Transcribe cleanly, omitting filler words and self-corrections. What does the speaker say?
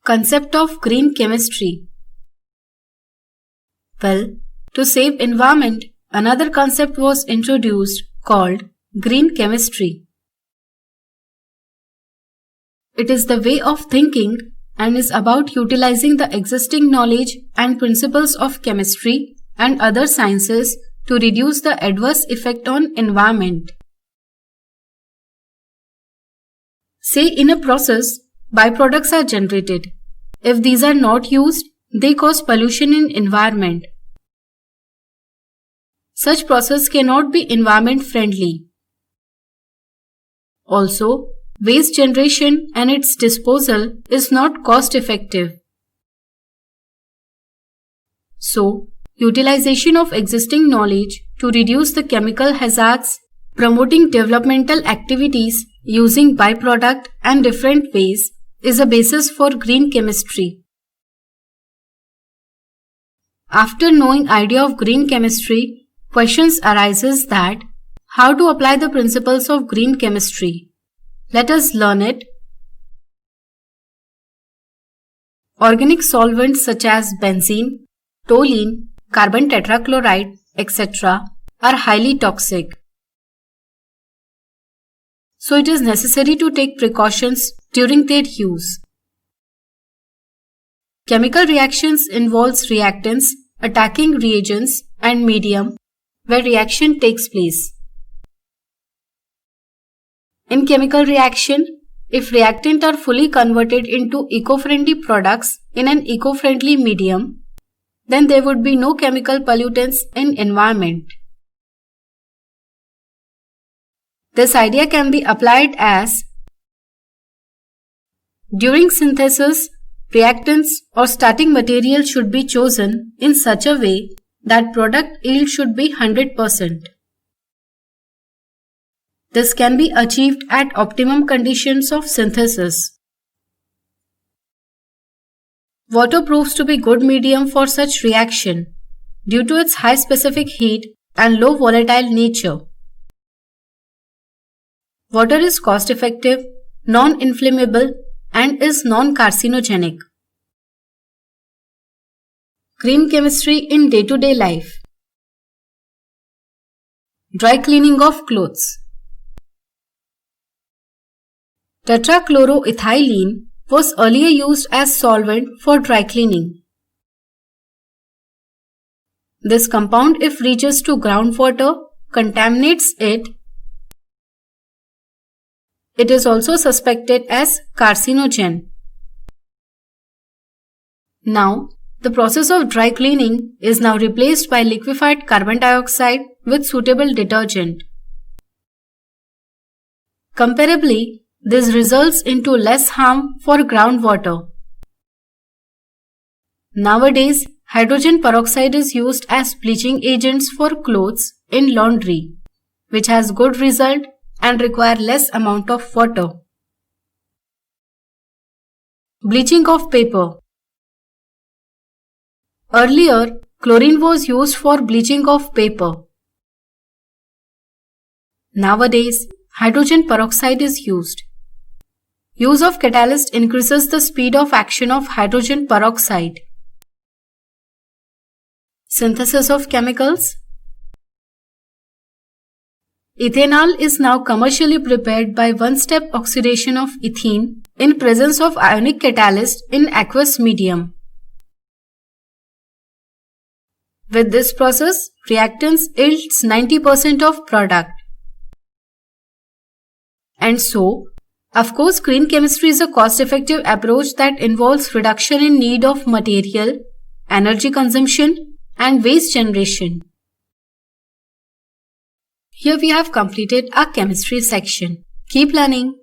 Concept of green chemistry. Well, to save environment, another concept was introduced called green chemistry. It is the way of thinking and is about utilizing the existing knowledge and principles of chemistry and other sciences to reduce the adverse effect on environment. Say in a process, byproducts are generated. If these are not used, they cause pollution in environment. Such process cannot be environment friendly. Also, waste generation and its disposal is not cost effective. So, utilization of existing knowledge to reduce the chemical hazards, promoting developmental activities using byproduct and different ways is a basis for green chemistry. After knowing idea of green chemistry, questions arises that how to apply the principles of green chemistry. Let us learn it. Organic solvents such as benzene, toluene, carbon tetrachloride, etc. are highly toxic. So it is necessary to take precautions during their use. Chemical reactions involves reactants attacking reagents and medium where reaction takes place. In chemical reaction, if reactants are fully converted into eco-friendly products in an eco-friendly medium, then there would be no chemical pollutants in environment. This idea can be applied as during synthesis, reactants or starting material should be chosen in such a way that product yield should be 100%. This can be achieved at optimum conditions of synthesis. Water proves to be good medium for such reaction due to its high specific heat and low volatile nature. Water is cost-effective, non-inflammable, and is non-carcinogenic. Green chemistry in day-to-day life. Dry cleaning of clothes. Tetrachloroethylene was earlier used as solvent for dry cleaning. This compound, if reaches to groundwater, contaminates it. It is also suspected as carcinogen. Now, the process of dry cleaning is now replaced by liquefied carbon dioxide with suitable detergent. Comparably, this results into less harm for groundwater. Nowadays, hydrogen peroxide is used as bleaching agents for clothes in laundry, which has good result and require less amount of water. Bleaching of paper. Earlier, chlorine was used for bleaching of paper. Nowadays, hydrogen peroxide is used. Use of catalyst increases the speed of action of hydrogen peroxide. Synthesis of chemicals. Ethanol is now commercially prepared by one-step oxidation of ethene in presence of ionic catalyst in aqueous medium. With this process, reactants yields 90% of product. And so, of course, green chemistry is a cost-effective approach that involves reduction in need of material, energy consumption, and waste generation. Here we have completed our chemistry section. Keep learning.